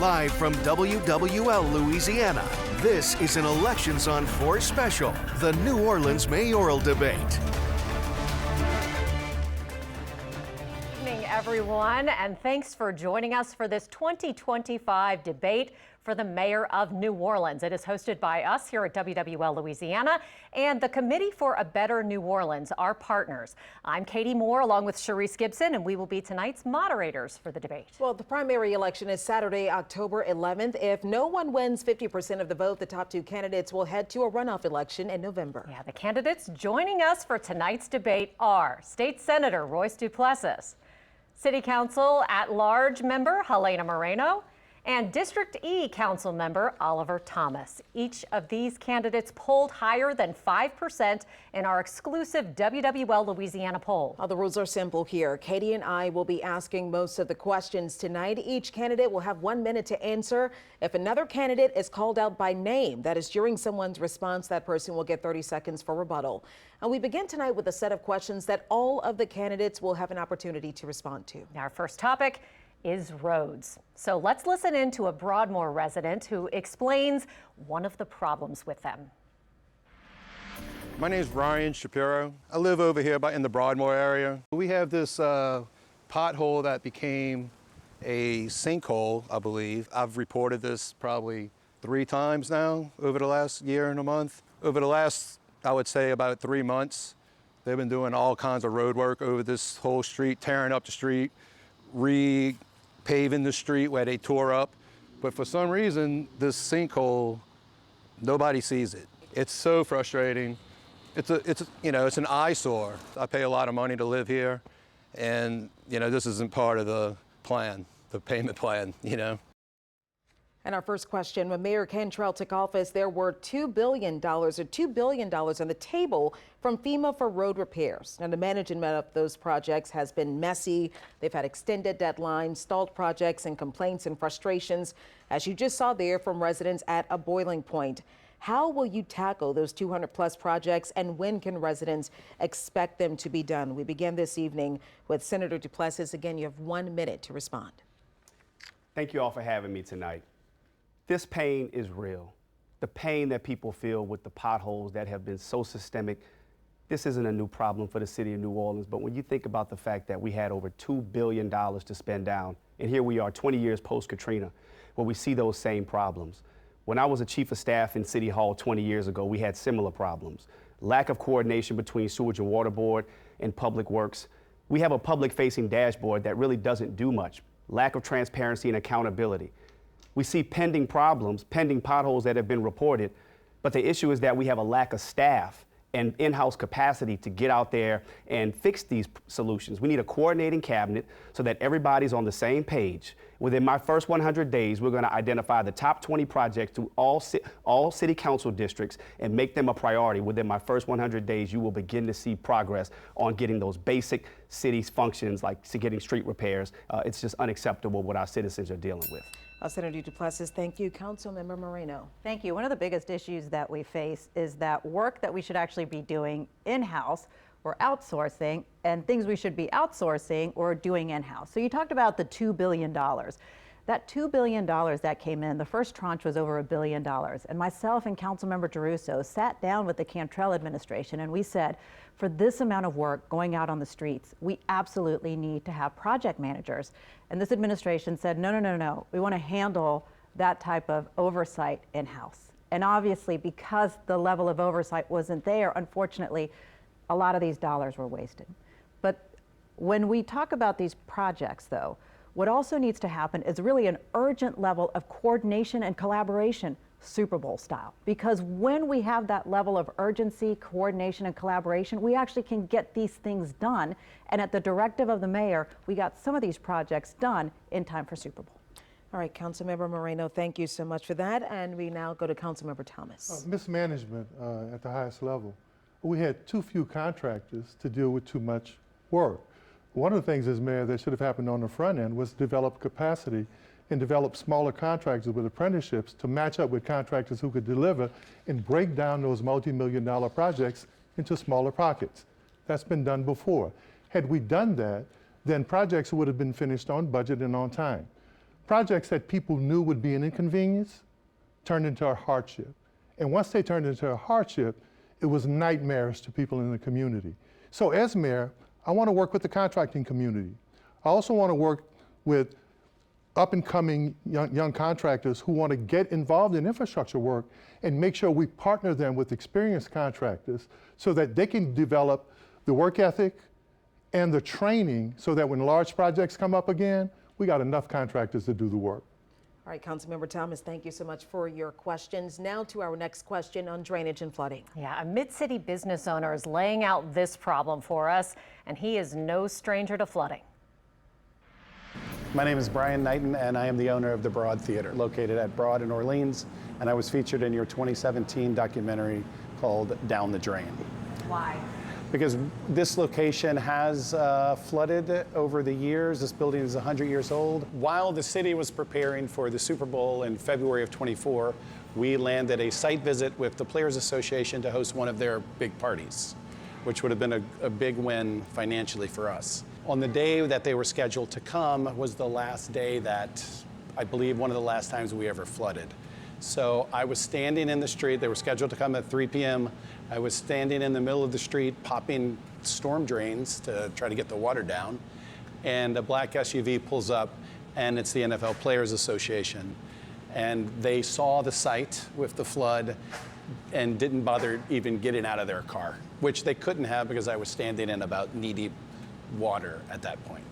Live from WWL, Louisiana, this is an Elections on 4 special, the New Orleans mayoral debate. Good evening, everyone, and thanks for joining us for this 2025 debate for the mayor of New Orleans. It is hosted by us here at WWL Louisiana and the Committee for a Better New Orleans, our partners. I'm Katie Moore along with Sharice Gibson, and we will be tonight's moderators for the debate. Well, the primary election is Saturday, October 11th. If no one wins 50% of the vote, the top two candidates will head to a runoff election in November. Yeah, the candidates joining us for tonight's debate are State Senator Royce Duplessis, City Council at-large member Helena Moreno, and District E Council member Oliver Thomas. Each of these candidates polled higher than 5% in our exclusive WWL Louisiana poll. The rules are simple here. Katie and I will be asking most of the questions tonight. Each candidate will have 1 minute to answer. If another candidate is called out by name, that is during someone's response, that person will get 30 seconds for rebuttal. And we begin tonight with a set of questions that all of the candidates will have an opportunity to respond to. Our first topic is roads. So let's listen in to a Broadmoor resident who explains one of the problems with them. My name is Brian Shapiro. I live over here in the Broadmoor area. We have this pothole that became a sinkhole, I believe. I've reported this probably 3 times now over the last year and a month. Over the last, I would say, about 3 months, they've been doing all kinds of road work over this whole street, tearing up the street, repaving the street where they tore up. But for some reason, this sinkhole, nobody sees it. It's so frustrating. It's an eyesore. I pay a lot of money to live here, and this isn't part of the plan, the payment plan, And our first question, when Mayor Cantrell took office, there were $2 billion on the table from FEMA for road repairs. Now, the management of those projects has been messy. They've had extended deadlines, stalled projects, and complaints and frustrations, as you just saw there, from residents at a boiling point. How will you tackle those 200+ projects, and when can residents expect them to be done? We begin this evening with Senator Duplessis. Again, you have 1 minute to respond. Thank you all for having me tonight. This pain is real. The pain that people feel with the potholes that have been so systemic. This isn't a new problem for the city of New Orleans, but when you think about the fact that we had over $2 billion to spend down, and here we are 20 years post-Katrina, where we see those same problems. When I was a chief of staff in City Hall 20 years ago, we had similar problems. Lack of coordination between Sewage and Water Board and Public Works. We have a public-facing dashboard that really doesn't do much. Lack of transparency and accountability. We see pending problems, pending potholes that have been reported, but the issue is that we have a lack of staff and in-house capacity to get out there and fix these solutions. We need a coordinating cabinet so that everybody's on the same page. Within my first 100 days, we're going to identify the top 20 projects through all city council districts and make them a priority. Within my first 100 days, you will begin to see progress on getting those basic city functions like getting street repairs. It's just unacceptable what our citizens are dealing with. Senator Duplessis, thank you. Councilmember Moreno. Thank you. One of the biggest issues that we face is that work that we should actually be doing in-house or outsourcing, and things we should be outsourcing or doing in-house. So you talked about the $2 billion. That $2 billion that came in, the first tranche was over $1 billion. And myself and Councilmember DeRusso sat down with the Cantrell administration and we said, for this amount of work going out on the streets, we absolutely need to have project managers. And this administration said, no. We want to handle that type of oversight in-house. And obviously, because the level of oversight wasn't there, unfortunately, a lot of these dollars were wasted. But when we talk about these projects, though, what also needs to happen is really an urgent level of coordination and collaboration, Super Bowl style. Because when we have that level of urgency, coordination, and collaboration, we actually can get these things done. And at the directive of the mayor, we got some of these projects done in time for Super Bowl. All right, Councilmember Moreno, thank you so much for that. And we now go to Councilmember Thomas. Mismanagement at the highest level. We had too few contractors to deal with too much work. One of the things as mayor that should have happened on the front end was develop capacity and develop smaller contractors with apprenticeships to match up with contractors who could deliver and break down those multi-million-dollar projects into smaller pockets. That's been done before. Had we done that, then projects would have been finished on budget and on time. projects that people knew would be an inconvenience turned into a hardship. And once they turned into a hardship, it was nightmares to people in the community. So as mayor, I want to work with the contracting community. I also want to work with up-and-coming young contractors who want to get involved in infrastructure work and make sure we partner them with experienced contractors so that they can develop the work ethic and the training so that when large projects come up again, we got enough contractors to do the work. All right, Councilmember Thomas, thank you so much for your questions. Now to our next question on drainage and flooding. Yeah, a mid-city business owner is laying out this problem for us, and he is no stranger to flooding. My name is Brian Knighton, and I am the owner of the Broad Theater, located at Broad in Orleans, and I was featured in your 2017 documentary called Down the Drain. Why? Because this location has flooded over the years. This building is 100 years old. While the city was preparing for the Super Bowl in February of '24, we landed a site visit with the Players Association to host one of their big parties, which would have been a big win financially for us. On the day that they were scheduled to come was the last day that, I believe, one of the last times we ever flooded. So I was standing in the street. They were scheduled to come at 3 p.m. I was standing in the middle of the street popping storm drains to try to get the water down. And a black SUV pulls up, and it's the NFL Players Association. And they saw the site with the flood and didn't bother even getting out of their car, which they couldn't have because I was standing in about knee-deep water at that point.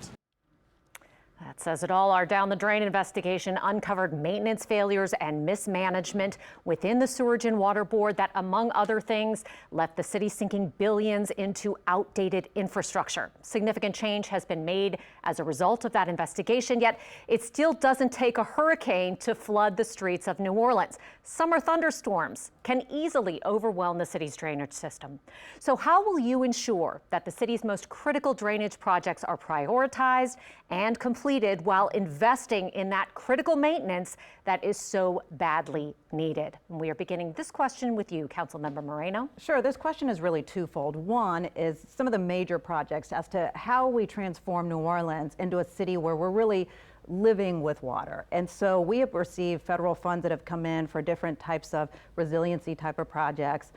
That says it all. Our down the drain investigation uncovered maintenance failures and mismanagement within the Sewerage and Water Board that, among other things, left the city sinking billions into outdated infrastructure. Significant change has been made as a result of that investigation, yet it still doesn't take a hurricane to flood the streets of New Orleans. Summer thunderstorms can easily overwhelm the city's drainage system. So how will you ensure that the city's most critical drainage projects are prioritized and completed while investing in that critical maintenance that is so badly needed? And we are beginning this question with you, Councilmember Moreno. Sure, this question is really twofold. One is some of the major projects as to how we transform New Orleans into a city where we're really living with water. And so we have received federal funds that have come in for different types of resiliency type of projects,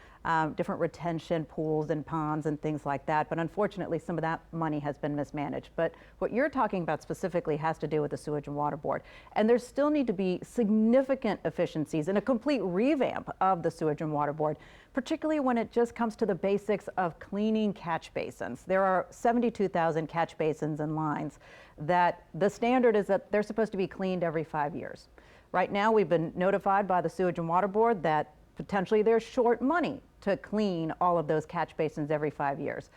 different retention pools and ponds and things like that. But unfortunately, some of that money has been mismanaged. But what you're talking about specifically has to do with the Sewage and Water Board. And there still need to be significant efficiencies and a complete revamp of the Sewage and Water Board, particularly when it just comes to the basics of cleaning catch basins. There are 72,000 catch basins and lines that the standard is that they're supposed to be cleaned every 5 years. Right now, we've been notified by the Sewage and Water Board that potentially they're short money to clean all of those catch basins every 5 years.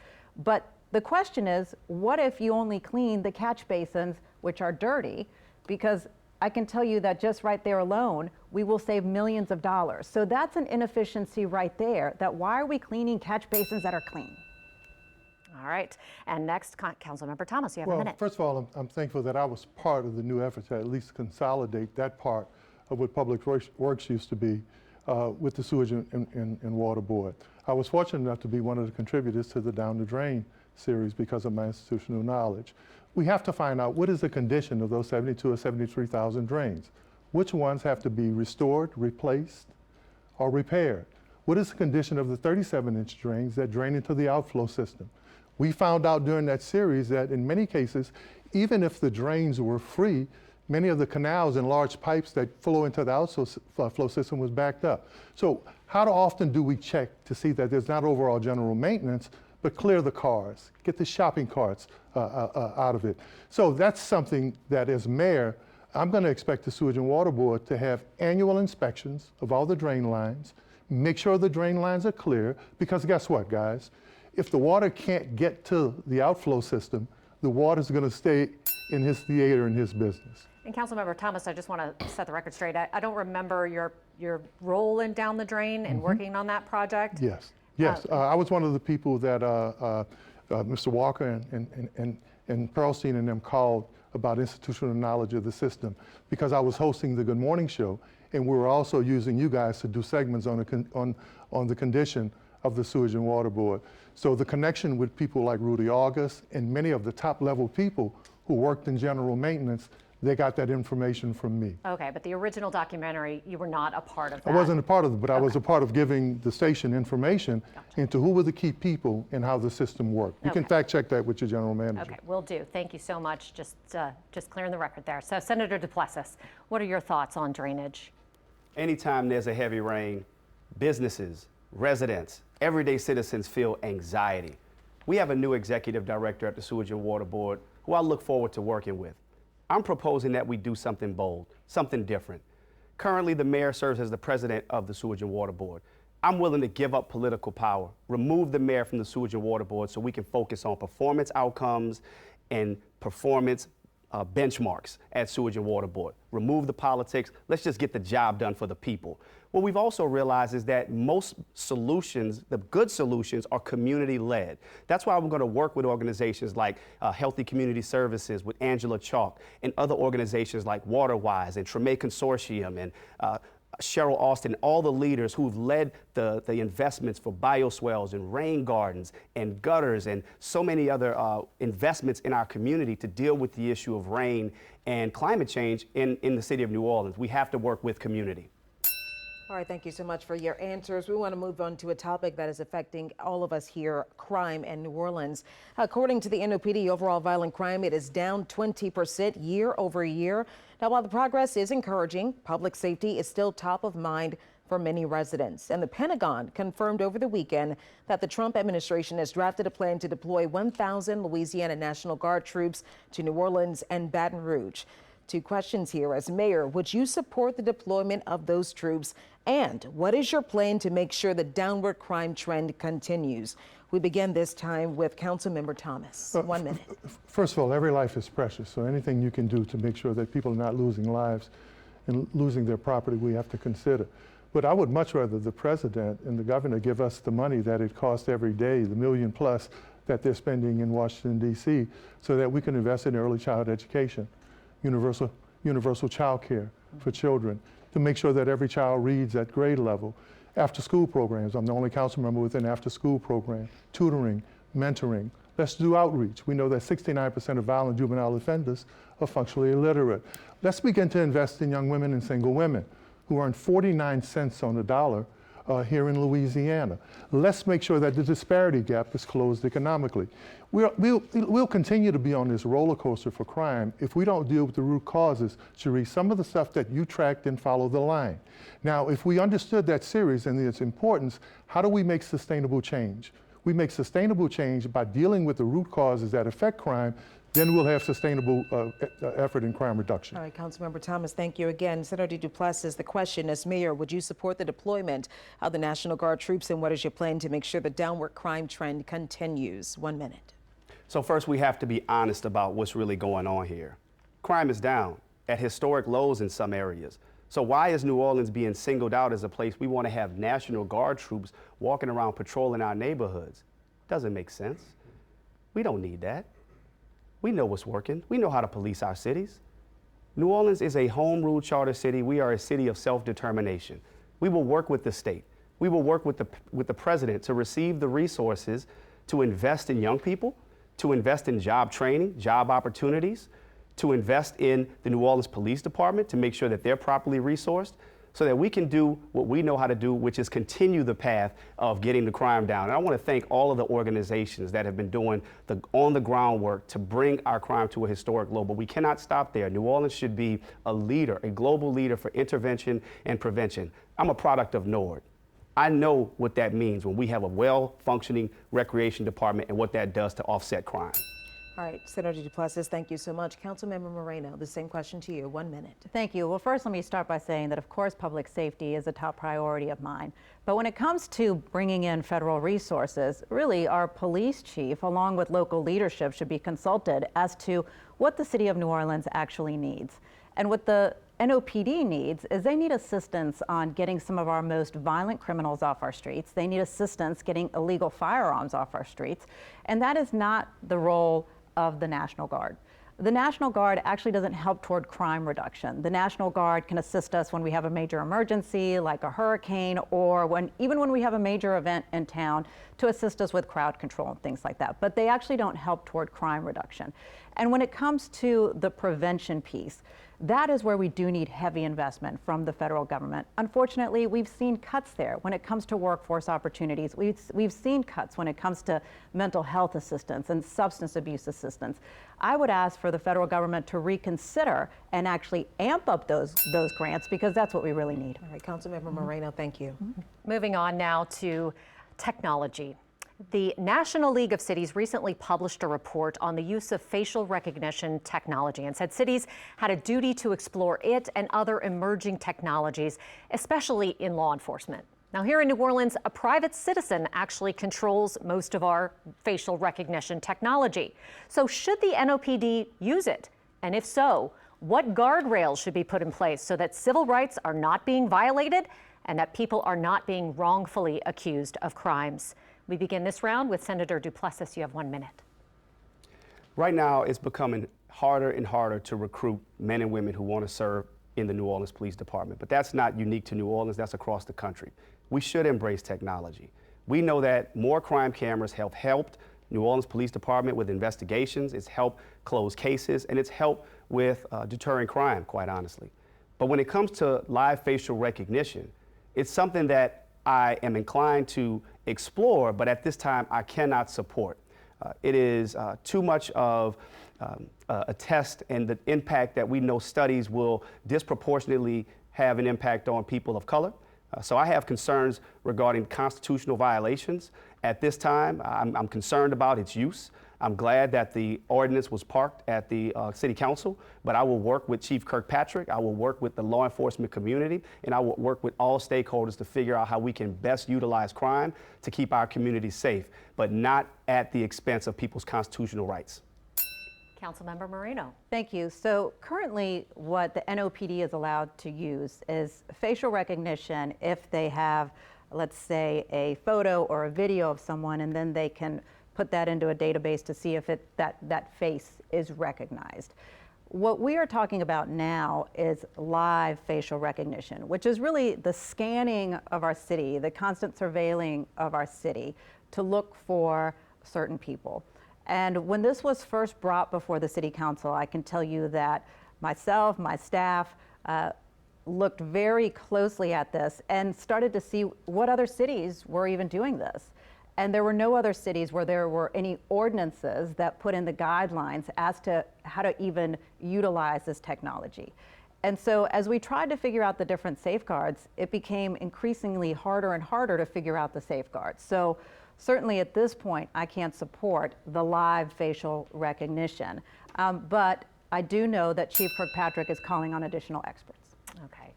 But the question is, what if you only clean the catch basins which are dirty? Because I can tell you that just right there alone, we will save millions of dollars. So that's an inefficiency right there, that why are we cleaning catch basins that are clean? All right. And next, Councilmember Thomas, you have a minute. First of all, I'm thankful that I was part of the new effort to at least consolidate that part of what Public Works used to be with the Sewage and Water Board. I was fortunate enough to be one of the contributors to the Down the Drain series because of my institutional knowledge. We have to find out what is the condition of those 72 or 73,000 drains. Which ones have to be restored, replaced, or repaired? What is the condition of the 37-inch drains that drain into the outflow system? We found out during that series that in many cases, even if the drains were free, many of the canals and large pipes that flow into the outflow system was backed up. So how often do we check to see that there's not overall general maintenance, but clear the cars, get the shopping carts out of it? So that's something that as mayor, I'm going to expect the Sewage and Water Board to have annual inspections of all the drain lines, make sure the drain lines are clear, because guess what, guys? If the water can't get to the outflow system, the water's going to stay in his theater and his business. And Councilmember Thomas, I just want to set the record straight. I don't remember your role in Down the Drain and working on that project. Yes, yes. I was one of the people that Mr. Walker and Pearlstein and them called about institutional knowledge of the system, because I was hosting the Good Morning Show, and we were also using you guys to do segments on the condition of the Sewage and Water Board. So the connection with people like Rudy August and many of the top level people who worked in general maintenance They got that information from me. Okay, but the original documentary, you were not a part of that. I wasn't a part of it, but I was a part of giving the station information into who were the key people and how the system worked. You can fact check that with your general manager. Okay, will do. Thank you so much. Just clearing the record there. So, Senator Duplessis, what are your thoughts on drainage? Anytime there's a heavy rain, businesses, residents, everyday citizens feel anxiety. We have a new executive director at the Sewage and Water Board who I look forward to working with. I'm proposing that we do something bold, something different. Currently, the mayor serves as the president of the Sewage and Water Board. I'm willing to give up political power, remove the mayor from the Sewage and Water Board so we can focus on performance outcomes and performance benchmarks at Sewage and Water Board. Remove the politics. Let's just get the job done for the people. What we've also realized is that most solutions, the good solutions, are community-led. That's why we're going to work with organizations like Healthy Community Services with Angela Chalk and other organizations like WaterWise and Treme Consortium and Cheryl Austin, all the leaders who've led the investments for bioswales and rain gardens and gutters and so many other investments in our community to deal with the issue of rain and climate change in the city of New Orleans. We have to work with community. All right, thank you so much for your answers. We want to move on to a topic that is affecting all of us here, crime in New Orleans. According to the NOPD, overall violent crime, it is down 20% year over year. Now, while the progress is encouraging, public safety is still top of mind for many residents. And the Pentagon confirmed over the weekend that the Trump administration has drafted a plan to deploy 1,000 Louisiana National Guard troops to New Orleans and Baton Rouge. Two questions here. As mayor, would you support the deployment of those troops? And what is your plan to make sure the downward crime trend continues? We begin this time with Councilmember Thomas. 1 minute. First of all, every life is precious, so anything you can do to make sure that people are not losing lives and losing their property, we have to consider. But I would much rather the president and the governor give us the money that it costs every day, the $1 million plus that they're spending in Washington, D.C., so that we can invest in early child education, universal child care for children, to make sure that every child reads at grade level. After school programs, I'm the only council member with an after school program, tutoring, mentoring. Let's do outreach. We know that 69% of violent juvenile offenders are functionally illiterate. Let's begin to invest in young women and single women who earn 49 cents on the dollar here in Louisiana. Let's make sure that the disparity gap is closed economically. We'll continue to be on this roller coaster for crime if we don't deal with the root causes. Cherie, some of the stuff that you tracked and follow the line. Now, if we understood that series and its importance, how do we make sustainable change? We make sustainable change by dealing with the root causes that affect crime. Then we'll have sustainable effort in crime reduction. All right, Councilmember Thomas, thank you again. Senator Duplessis, the question is, Mayor, would you support the deployment of the National Guard troops, and what is your plan to make sure the downward crime trend continues? 1 minute. So first, we have to be honest about what's really going on here. Crime is down at historic lows in some areas. So why is New Orleans being singled out as a place we want to have National Guard troops walking around patrolling our neighborhoods? Doesn't make sense. We don't need that. We know what's working. We know how to police our cities. New Orleans is a home rule charter city. We are a city of self-determination. We will work with the state. We will work with the president to receive the resources to invest in young people, to invest in job training, job opportunities, to invest in the New Orleans Police Department to make sure that they're properly resourced, so that we can do what we know how to do, which is continue the path of getting the crime down. And I want to thank all of the organizations that have been doing the on-the-ground work to bring our crime to a historic low. But we cannot stop there. New Orleans should be a leader, a global leader for intervention and prevention. I'm a product of NORD. I know what that means when we have a well-functioning recreation department and what that does to offset crime. All right, Senator Duplessis, thank you so much. Councilmember Moreno, the same question to you. 1 minute. Thank you. Well, first, let me start by saying that, of course, public safety is a top priority of mine. But when it comes to bringing in federal resources, really, our police chief, along with local leadership, should be consulted as to what the city of New Orleans actually needs. And what the NOPD needs is they need assistance on getting some of our most violent criminals off our streets. They need assistance getting illegal firearms off our streets. And that is not the role of the National Guard. The National Guard actually doesn't help toward crime reduction. The National Guard can assist us when we have a major emergency like a hurricane, or even when we have a major event in town, to assist us with crowd control and things like that. But they actually don't help toward crime reduction. And when it comes to the prevention piece, that is where we do need heavy investment from the federal government. Unfortunately, we've seen cuts there when it comes to workforce opportunities. We've seen cuts when it comes to mental health assistance and substance abuse assistance. I would ask for the federal government to reconsider and actually amp up those grants, because that's what we really need. All right, Councilmember Moreno, thank you. Moving on now to technology. The National League of Cities recently published a report on the use of facial recognition technology and said cities had a duty to explore it and other emerging technologies, especially in law enforcement. Now, here in New Orleans, a private citizen actually controls most of our facial recognition technology. So should the NOPD use it? And if so, what guardrails should be put in place so that civil rights are not being violated and that people are not being wrongfully accused of crimes? We begin this round with Senator Duplessis. You have 1 minute. Right now, it's becoming harder and harder to recruit men and women who want to serve in the New Orleans Police Department. But that's not unique to New Orleans, that's across the country. We should embrace technology. We know that more crime cameras have helped New Orleans Police Department with investigations, it's helped close cases, and it's helped with deterring crime, quite honestly. But when it comes to live facial recognition, it's something that I am inclined to explore, but at this time I cannot support. It is too much of a test, and the impact that we know studies will disproportionately have an impact on people of color. So I have concerns regarding constitutional violations. At this time, I'm concerned about its use. I'm glad that the ordinance was parked at the City Council, but I will work with Chief Kirkpatrick, I will work with the law enforcement community, and I will work with all stakeholders to figure out how we can best utilize crime to keep our community safe, but not at the expense of people's constitutional rights. Councilmember Moreno. Thank you. So currently what the NOPD is allowed to use is facial recognition if they have, let's say, a photo or a video of someone, and then they can put that into a database to see if that face is recognized. What we are talking about now is live facial recognition, which is really the scanning of our city, the constant surveilling of our city to look for certain people. And when this was first brought before the City Council, I can tell you that myself, my staff, looked very closely at this and started to see what other cities were even doing this. And there were no other cities where there were any ordinances that put in the guidelines as to how to even utilize this technology. And so as we tried to figure out the different safeguards, it became increasingly harder and harder to figure out the safeguards. So certainly at this point, I can't support the live facial recognition. But I do know that Chief Kirkpatrick is calling on additional experts. Okay.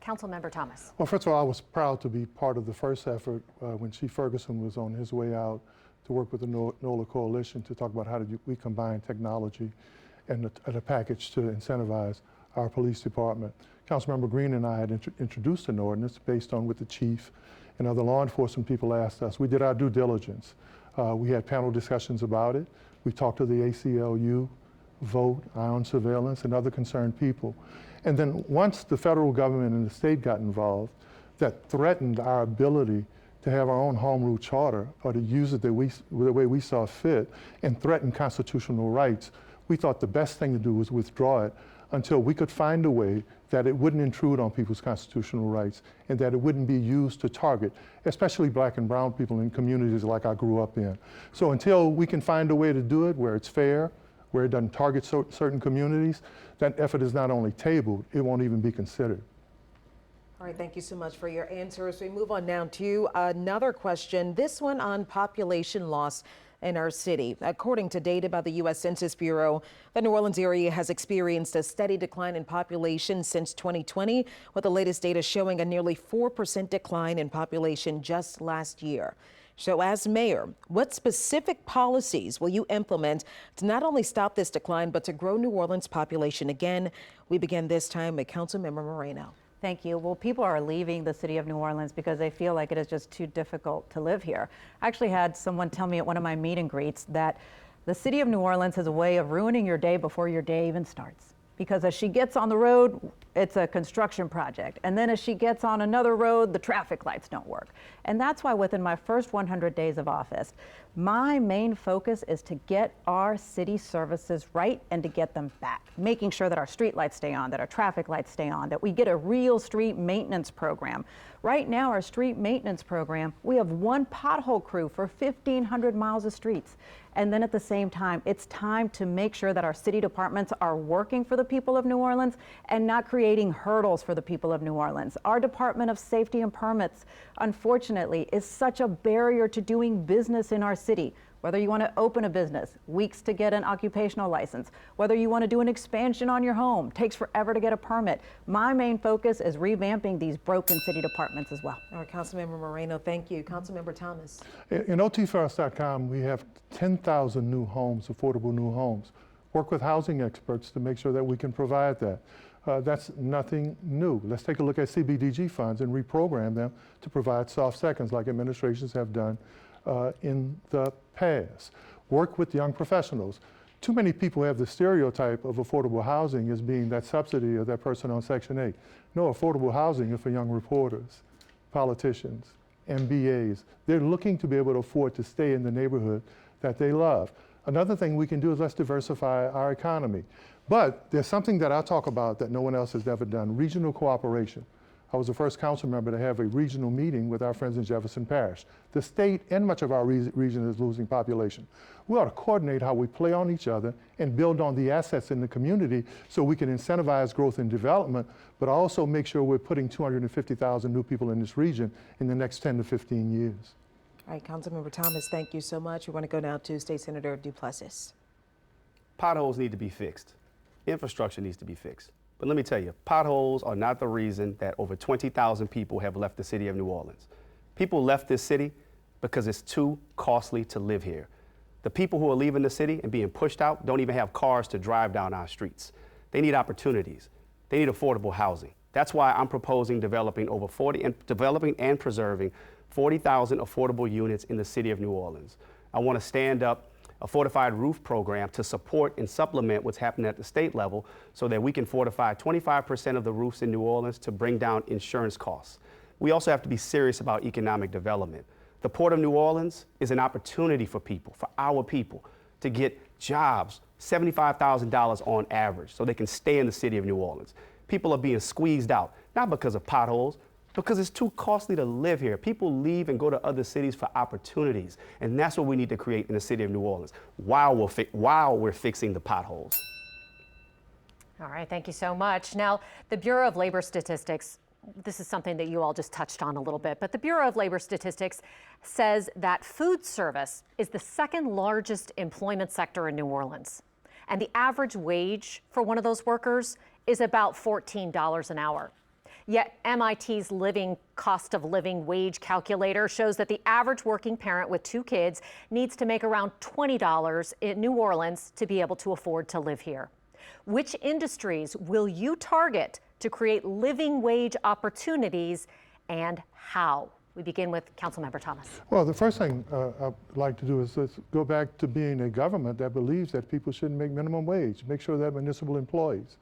Councilmember Thomas. Well, first of all, I was proud to be part of the first effort when Chief Ferguson was on his way out to work with the NOLA Coalition to talk about how we combine technology and a package to incentivize our police department. Councilmember Green and I had introduced an ordinance based on what the chief and other law enforcement people asked us. We did our due diligence. We had panel discussions about it. We talked to the ACLU, Vote, Ion Surveillance, and other concerned people. And then once the federal government and the state got involved, that threatened our ability to have our own home rule charter or to use it the way we saw fit and threaten constitutional rights, we thought the best thing to do was withdraw it until we could find a way that it wouldn't intrude on people's constitutional rights and that it wouldn't be used to target, especially black and brown people in communities like I grew up in. So until we can find a way to do it where it's fair, where it doesn't target certain communities, that effort is not only tabled, it won't even be considered. All right, thank you so much for your answers. We move on now to another question, this one on population loss in our city. According to data by the U.S. Census Bureau, the New Orleans area has experienced a steady decline in population since 2020, with the latest data showing a nearly 4% decline in population just last year. So as mayor, what specific policies will you implement to not only stop this decline, but to grow New Orleans' population again? We begin this time with Councilmember Moreno. Thank you. Well, people are leaving the city of New Orleans because they feel like it is just too difficult to live here. I actually had someone tell me at one of my meet and greets that the city of New Orleans has a way of ruining your day before your day even starts. because as she gets on the road, it's a construction project. And then as she gets on another road, the traffic lights don't work. And that's why within my first 100 days of office, my main focus is to get our city services right and to get them back, making sure that our street lights stay on, that our traffic lights stay on, that we get a real street maintenance program. Right now, our street maintenance program, we have one pothole crew for 1,500 miles of streets. And then at the same time, it's time to make sure that our city departments are working for the people of New Orleans and not creating hurdles for the people of New Orleans. Our Department of Safety and Permits, unfortunately, is such a barrier to doing business in our city. Whether you want to open a business, weeks to get an occupational license. Whether you want to do an expansion on your home, takes forever to get a permit. My main focus is revamping these broken city departments as well. All right, Councilmember Moreno, thank you. Councilmember Thomas. In OTFirst.com, we have 10,000 new homes, affordable new homes. Work with housing experts to make sure that we can provide that. That's nothing new. Let's take a look at CBDG funds and reprogram them to provide soft seconds like administrations have done in the past. Work with young professionals. Too many people have the stereotype of affordable housing as being that subsidy of that person on Section 8. No, affordable housing is for young reporters, politicians, MBAs. They're looking to be able to afford to stay in the neighborhood that they love. Another thing we can do is let's diversify our economy. But there's something that I'll talk about that no one else has ever done, regional cooperation. I was the first council member to have a regional meeting with our friends in Jefferson Parish. The state and much of our region is losing population. We ought to coordinate how we play on each other and build on the assets in the community so we can incentivize growth and development, but also make sure we're putting 250,000 new people in this region in the next 10 to 15 years. All right, Councilmember Thomas, thank you so much. We want to go now to State Senator Duplessis. Potholes need to be fixed. Infrastructure needs to be fixed. But let me tell you, potholes are not the reason that over 20,000 people have left the city of New Orleans. People left this city because it's too costly to live here. The people who are leaving the city and being pushed out don't even have cars to drive down our streets. They need opportunities. They need affordable housing. That's why I'm proposing developing and preserving 40,000 affordable units in the city of New Orleans. I want to stand up a fortified roof program to support and supplement what's happening at the state level so that we can fortify 25% of the roofs in New Orleans to bring down insurance costs. We also have to be serious about economic development. The Port of New Orleans is an opportunity for people, for our people, to get jobs, $75,000 on average, so they can stay in the city of New Orleans. People are being squeezed out, not because of potholes, because it's too costly to live here. People leave and go to other cities for opportunities, and that's what we need to create in the city of New Orleans while we're fixing the potholes. All right, thank you so much. Now, the Bureau of Labor Statistics, this is something that you all just touched on a little bit, but the Bureau of Labor Statistics says that food service is the second largest employment sector in New Orleans. And the average wage for one of those workers is about $14 an hour. Yet MIT's cost of living wage calculator shows that the average working parent with 2 kids needs to make around $20 in New Orleans to be able to afford to live here. Which industries will you target to create living wage opportunities, and how? We begin with Councilmember Thomas. Well, the first thing I'd like to do is let's go back to being a government that believes that people shouldn't make minimum wage. Make sure that municipal employees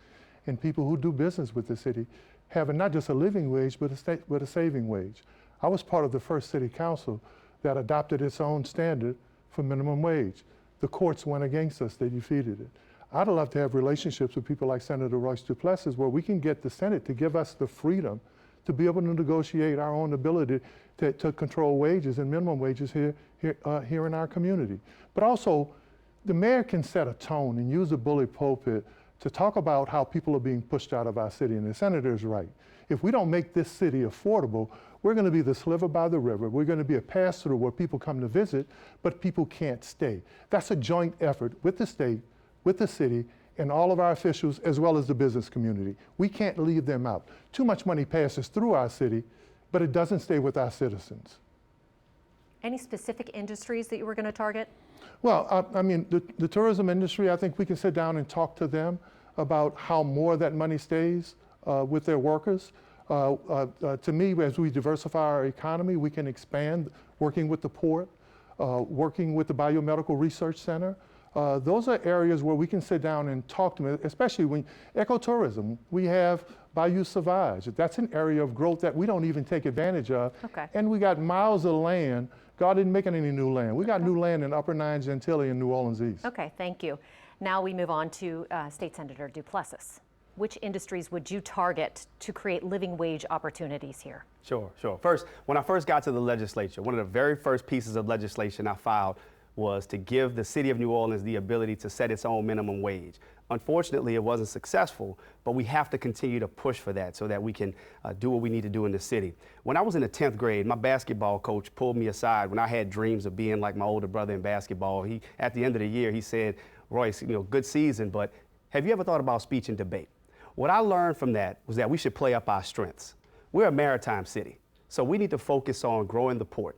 and people who do business with the city have not just a living wage, but a saving wage. I was part of the first city council that adopted its own standard for minimum wage. The courts went against us, they defeated it. I'd love to have relationships with people like Senator Royce Duplessis where we can get the Senate to give us the freedom to be able to negotiate our own ability to control wages and minimum wages here in our community. But also, the mayor can set a tone and use a bully pulpit to talk about how people are being pushed out of our city, and the senator is right. If we don't make this city affordable, we're going to be the sliver by the river. We're going to be a pass-through where people come to visit, but people can't stay. That's a joint effort with the state, with the city, and all of our officials, as well as the business community. We can't leave them out. Too much money passes through our city, but it doesn't stay with our citizens. Any specific industries that you were going to target? Well, I mean, the tourism industry, I think we can sit down and talk to them about how more of that money stays with their workers. To me, as we diversify our economy, we can expand working with the port, working with the Biomedical Research Center, Those are areas where we can sit down and talk to them, especially when ecotourism. We have Bayou Sauvage. That's an area of growth that we don't even take advantage of. Okay. And we got miles of land. God didn't make any new land. We got new land in Upper Nine Gentilly and New Orleans East. Okay, thank you. Now we move on to State Senator Duplessis. Which industries would you target to create living wage opportunities here? Sure. First, when I first got to the legislature, one of the very first pieces of legislation I filed was to give the city of New Orleans the ability to set its own minimum wage. Unfortunately, it wasn't successful, but we have to continue to push for that so that we can do what we need to do in the city. When I was in the 10th grade, my basketball coach pulled me aside when I had dreams of being like my older brother in basketball. At the end of the year, he said, Royce, good season, but have you ever thought about speech and debate? What I learned from that was that we should play up our strengths. We're a maritime city, so we need to focus on growing the port.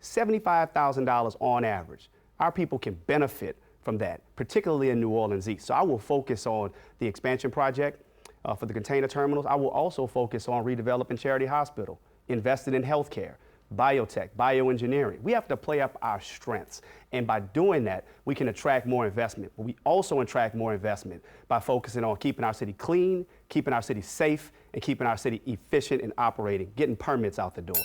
$75,000 on average. Our people can benefit from that, particularly in New Orleans East. So I will focus on the expansion project for the container terminals. I will also focus on redeveloping Charity Hospital, investing in healthcare, biotech, bioengineering. We have to play up our strengths. And by doing that, we can attract more investment. But we also attract more investment by focusing on keeping our city clean, keeping our city safe, and keeping our city efficient and operating, getting permits out the door.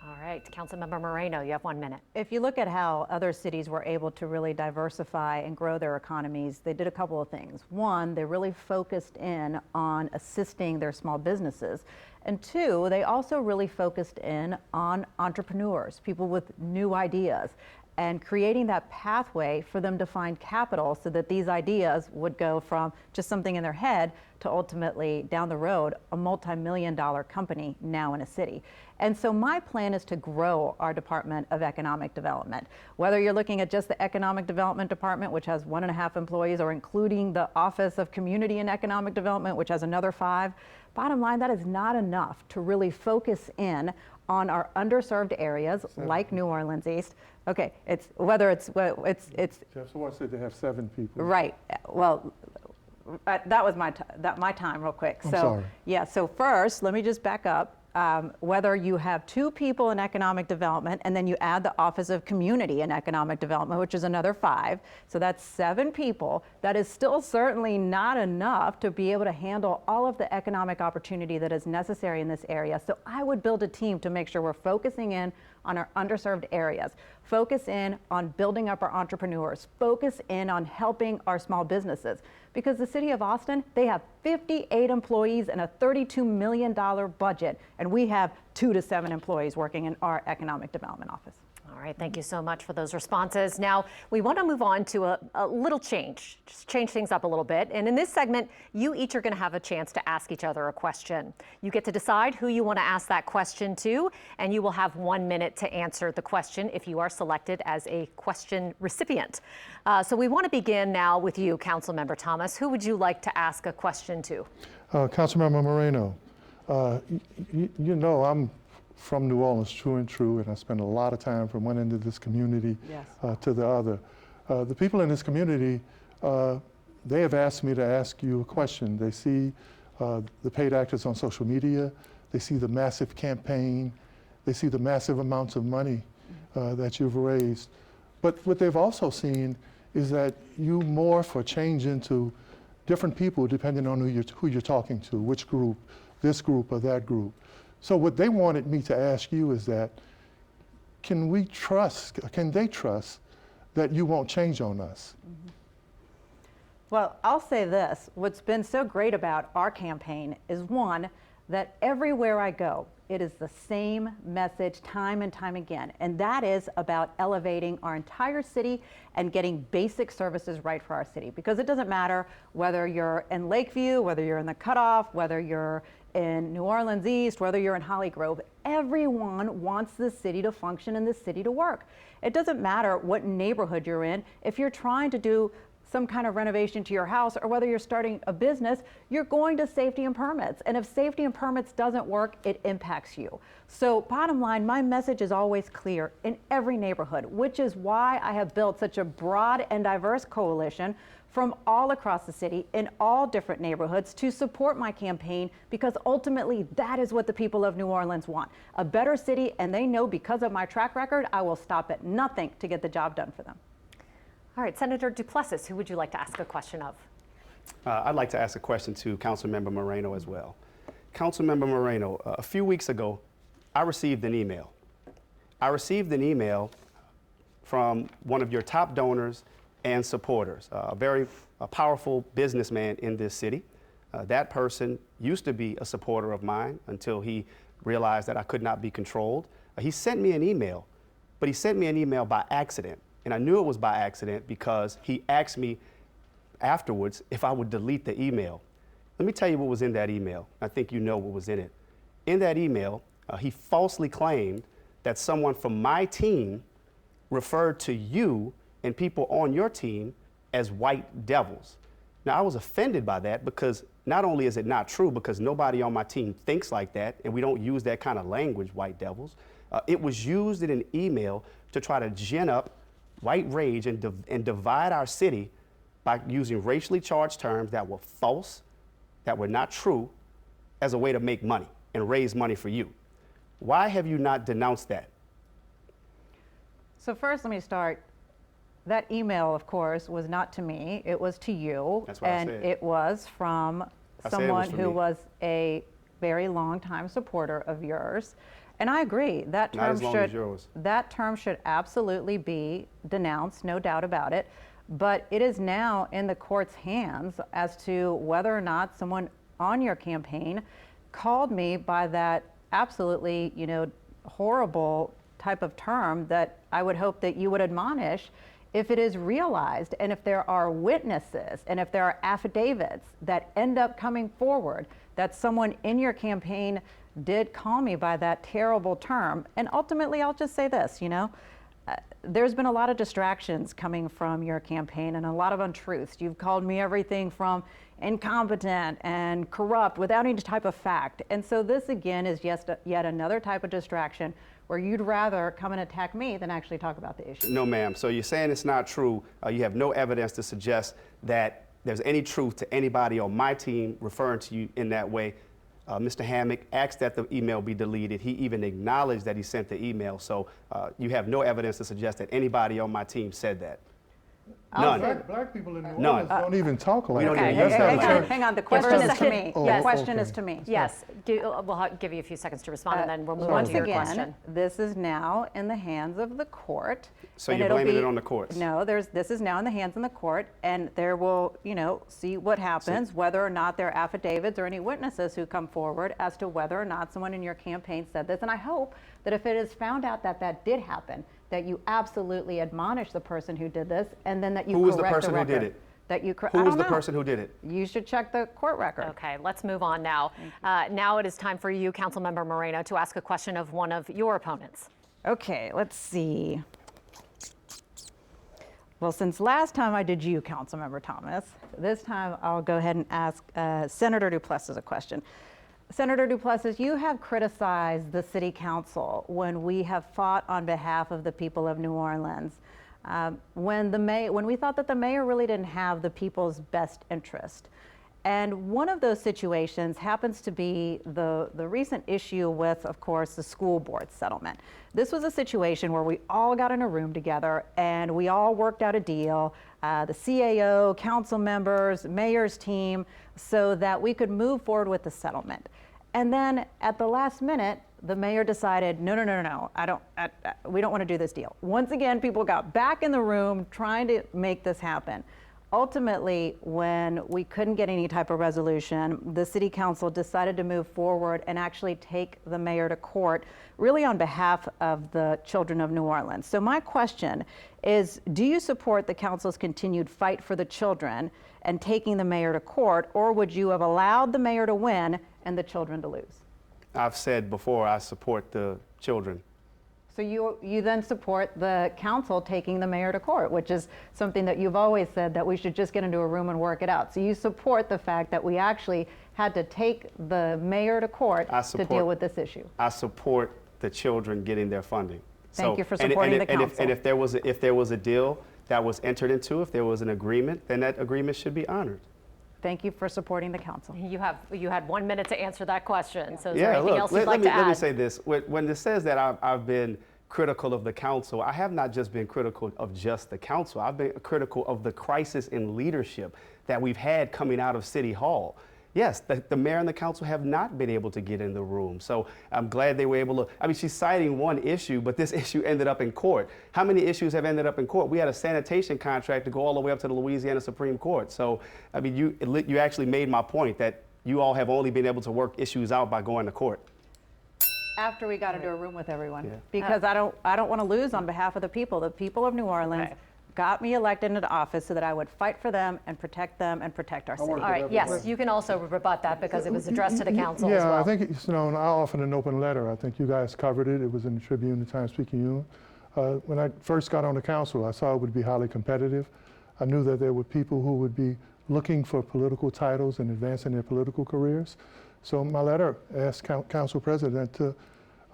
All right, Councilmember Moreno, you have 1 minute. If you look at how other cities were able to really diversify and grow their economies, they did a couple of things. One, they really focused in on assisting their small businesses. And two, they also really focused in on entrepreneurs, people with new ideas, and creating that pathway for them to find capital so that these ideas would go from just something in their head to ultimately down the road a multi-million-dollar company now in a city. And so my plan is to grow our Department of Economic Development. Whether you're looking at just the Economic Development Department, which has 1.5 employees, or including the Office of Community and Economic Development, which has another 5, bottom line, that is not enough to really focus in on our underserved areas like New Orleans East. Okay, Jeff Swartz said they have 7 people. Right. Well, that was my time real quick. I'm sorry. Yeah, so first, let me just back up. Whether you have 2 people in economic development and then you add the Office of Community and Economic Development, which is another 5, so that's 7 people, that is still certainly not enough to be able to handle all of the economic opportunity that is necessary in this area. So I would build a team to make sure we're focusing in on our underserved areas, focus in on building up our entrepreneurs, focus in on helping our small businesses. Because the city of Austin, they have 58 employees and a $32 million budget, and we have 2 to 7 employees working in our economic development office. All right, thank you so much for those responses. Now, we want to move on to a little change, just change things up a little bit. And in this segment, you each are going to have a chance to ask each other a question. You get to decide who you want to ask that question to, and you will have 1 minute to answer the question if you are selected as a question recipient. So we want to begin now with you, Councilmember Thomas. Who would you like to ask a question to? Councilmember Moreno, you know I'm from New Orleans, true and true, and I spend a lot of time from one end of this community to the other. The people in this community, they have asked me to ask you a question. They see the paid actors on social media, they see the massive campaign, they see the massive amounts of money that you've raised. But what they've also seen is that you morph or change into different people depending on who you're talking to, which group, this group or that group. So what they wanted me to ask you is that, can they trust that you won't change on us? Mm-hmm. Well, I'll say this. What's been so great about our campaign is, one, that everywhere I go, it is the same message time and time again, and that is about elevating our entire city and getting basic services right for our city. Because it doesn't matter whether you're in Lakeview, whether you're in the Cutoff, whether you're in New Orleans East, whether you're in Holly Grove, everyone wants the city to function and the city to work. It doesn't matter what neighborhood you're in. If you're trying to do some kind of renovation to your house, or whether you're starting a business, you're going to safety and permits. And if safety and permits doesn't work, it impacts you. So bottom line, my message is always clear in every neighborhood, which is why I have built such a broad and diverse coalition from all across the city in all different neighborhoods to support my campaign, because ultimately that is what the people of New Orleans want. A better city, and they know because of my track record, I will stop at nothing to get the job done for them. All right, Senator Duplessis, who would you like to ask a question of? I'd like to ask a question to Councilmember Moreno as well. Councilmember Moreno, a few weeks ago, I received an email. I received an email from one of your top donors and supporters, a very powerful businessman in this city. That person used to be a supporter of mine until he realized that I could not be controlled. He sent me an email, but he sent me an email by accident. And I knew it was by accident because he asked me afterwards if I would delete the email. Let me tell you what was in that email. I think you know what was in it. In that email, he falsely claimed that someone from my team referred to you and people on your team as white devils. Now, I was offended by that because not only is it not true, because nobody on my team thinks like that, and we don't use that kind of language, white devils, it was used in an email to try to gin up white rage and divide our city by using racially charged terms that were false, that were not true, as a way to make money and raise money for you. Why have you not denounced that? So first, let me start. That email, of course, was not to me. It was to you. That's what I and said. it was from I said it someone was for who me. was a very long time supporter of yours. And I agree, that Not term as long as yours. that term should absolutely be denounced, no doubt about it. But it is now in the court's hands as to whether or not someone on your campaign called me by that absolutely, horrible type of term that I would hope that you would admonish if it is realized, and if there are witnesses, and if there are affidavits that end up coming forward that someone in your campaign did call me by that terrible term. And ultimately, I'll just say this, there's been a lot of distractions coming from your campaign and a lot of untruths. You've called me everything from incompetent and corrupt without any type of fact. And so this, again, is yet another type of distraction where you'd rather come and attack me than actually talk about the issue. No, ma'am. So you're saying it's not true. You have no evidence to suggest that there's any truth to anybody on my team referring to you in that way. Mr. Hammock asked that the email be deleted. He even acknowledged that he sent the email. So you have no evidence to suggest that anybody on my team said that. None. Black people in New None. Orleans don't even talk like don't that. even use that language. Hang on, the question is to me. Yes. The question okay. is to me. Yes, we'll give you a few seconds to respond, and then we'll move on to your question. This is now in the hands of the court. So and you're it'll blaming be- it on the courts? No, this is now in the hands of the court, and there will, see what happens, whether or not there are affidavits or any witnesses who come forward as to whether or not someone in your campaign said this. And I hope that if it is found out that that did happen, that you absolutely admonish the person who did this, and then that you Who was the correct person who did record. it? That you Who was the person who did it? You should check the court record. Okay, let's move on now. Now it is time for you, Councilmember Moreno, to ask a question of one of your opponents. Okay, let's see. Well, since last time I did you, Councilmember Thomas, this time I'll go ahead and ask Senator Duplessis a question. Senator Duplessis, you have criticized the City Council when we have fought on behalf of the people of New Orleans. When we thought that the mayor really didn't have the people's best interest. And one of those situations happens to be the recent issue with, of course, the school board settlement. This was a situation where we all got in a room together and we all worked out a deal, the CAO, council members, mayor's team, so that we could move forward with the settlement. And then at the last minute, the mayor decided, no, we don't want to do this deal. Once again, people got back in the room trying to make this happen. Ultimately, when we couldn't get any type of resolution, the city council decided to move forward and actually take the mayor to court, really on behalf of the children of New Orleans. So my question is, do you support the council's continued fight for the children and taking the mayor to court, or would you have allowed the mayor to win and the children to lose? I've said before, I support the children. So you then support the council taking the mayor to court, which is something that you've always said that we should just get into a room and work it out. So you support the fact that we actually had to take the mayor to court to deal with this issue. I support the children getting their funding. Thank you for supporting the council. And if there was a deal that was entered into, if there was an agreement, then that agreement should be honored. Thank you for supporting the council. You had 1 minute to answer that question. So is there anything else you'd let like to add? me say this. When it says that I've been critical of the council, I have not just been critical of just the council. I've been critical of the crisis in leadership that we've had coming out of City Hall. Yes, the mayor and the council have not been able to get in the room. So I'm glad they were able to. I mean, she's citing one issue, but this issue ended up in court. How many issues have ended up in court? We had a sanitation contract to go all the way up to the Louisiana Supreme Court. So, I mean, you actually made my point that you all have only been able to work issues out by going to court. After we got into a room with everyone, Yeah. because I don't want to lose on behalf of the people. The people of New Orleans got me elected into office so that I would fight for them and protect our city. All right, yes, you can also rebut that because it was addressed to the council as well. Yeah, I think, you know, I offered an open letter. I think you guys covered it. It was in the Tribune, the Times-Picayune. When I first got on the council, I saw it would be highly competitive. I knew that there were people who would be looking for political titles and advancing their political careers. So my letter asked Council President to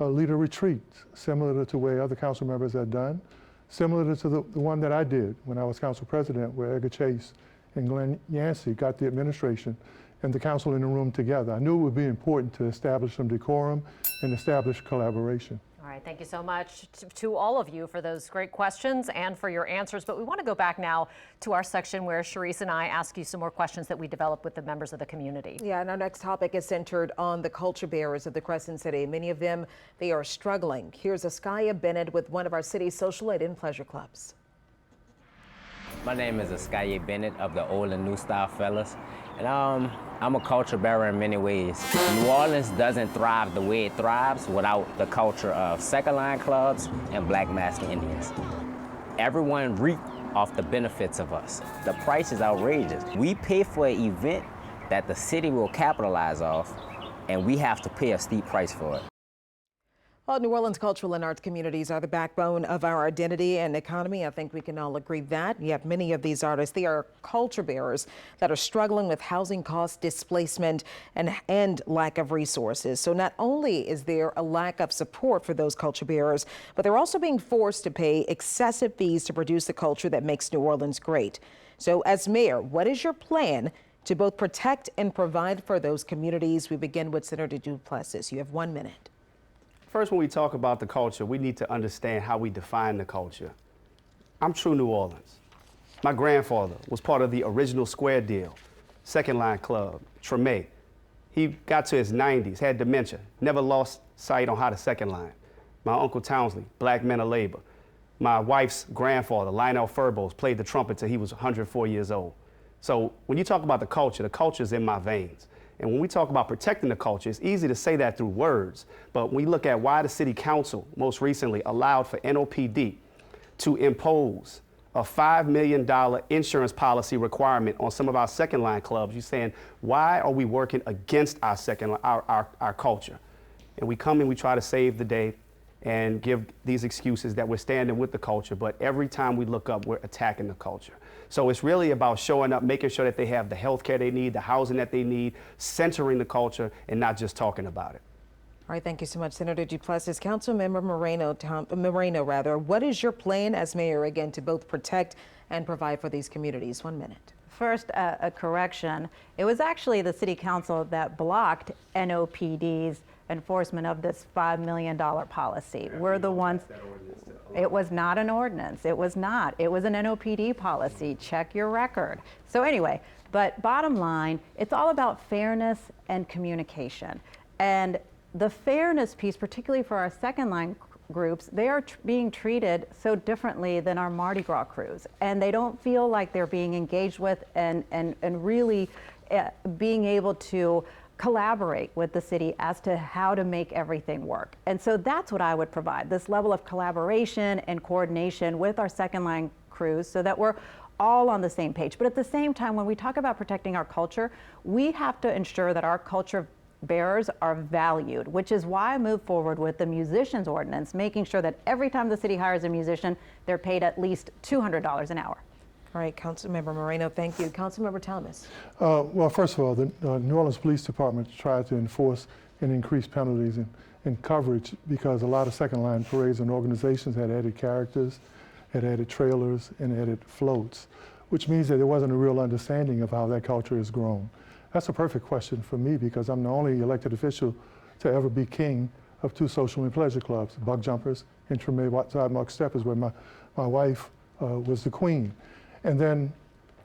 lead a retreat similar to the way other council members had done, similar to the one that I did when I was Council President, where Edgar Chase and Glenn Yancey got the administration and the council in the room together. I knew it would be important to establish some decorum and establish collaboration. All right, thank you so much to all of you for those great questions and for your answers. But we want to go back now to our section where Sharice and I ask you some more questions that we developed with the members of the community. Yeah, and our next topic is centered on the culture bearers of the Crescent City. Many of them, they are struggling. Here's Askaya Bennett with one of our city's social aid and pleasure clubs. My name is Askaya Bennett of the Old and New Style Fellas, and I'm a culture bearer in many ways. New Orleans doesn't thrive the way it thrives without the culture of second line clubs and black masked Indians. Everyone reap off the benefits of us. The price is outrageous. We pay for an event that the city will capitalize off, and we have to pay a steep price for it. Well, New Orleans cultural and arts communities are the backbone of our identity and economy. I think we can all agree that. Yet many of these artists, they are culture bearers that are struggling with housing costs, displacement, and lack of resources. So not only is there a lack of support for those culture bearers, but they're also being forced to pay excessive fees to produce the culture that makes New Orleans great. So as mayor, what is your plan to both protect and provide for those communities? We begin with Senator Duplessis. You have 1 minute. First, when we talk about the culture, we need to understand how we define the culture. I'm true New Orleans. My grandfather was part of the original Square Deal, Second Line Club, Treme. He got to his 90s, had dementia, never lost sight on how to second line. My Uncle Townsley, Black Men of Labor. My wife's grandfather, Lionel Furbos, played the trumpet till he was 104 years old. So when you talk about the culture is in my veins. And when we talk about protecting the culture, it's easy to say that through words, but when we look at why the city council most recently allowed for NOPD to impose a $5 million insurance policy requirement on some of our second line clubs, you're saying, why are we working against our our culture? And we come and we try to save the day and give these excuses that we're standing with the culture, but every time we look up, we're attacking the culture. So it's really about showing up, making sure that they have the health care they need, the housing that they need, centering the culture, and not just talking about it. All right, thank you so much, Senator Duplessis. Councilmember Moreno, what is your plan as mayor, again, to both protect and provide for these communities? 1 minute. First, a correction. It was actually the city council that blocked NOPD's enforcement of this $5 million policy. We're the ones. It was not an ordinance. It was not. It was an NOPD policy. Check your record. So anyway, but bottom line, it's all about fairness and communication. And the fairness piece, particularly for our second line groups, they are being treated so differently than our Mardi Gras crews. And they don't feel like they're being engaged with and really being able to collaborate with the city as to how to make everything work. And so that's what I would provide, this level of collaboration and coordination with our second line crews so that we're all on the same page. But at the same time, when we talk about protecting our culture, we have to ensure that our culture bearers are valued, which is why I moved forward with the musicians ordinance, making sure that every time the city hires a musician, they're paid at least $200 an hour. All right, Councilmember Moreno, thank you. Councilmember Thomas. Well, first of all, the New Orleans Police Department tried to enforce and increase penalties and coverage because a lot of second line parades and organizations had added characters, had added trailers, and added floats, which means that there wasn't a real understanding of how that culture has grown. That's a perfect question for me because I'm the only elected official to ever be king of 2 social and pleasure clubs, Buck Jumpers and Treme Sidewalk Steppers, where my wife was the queen. And then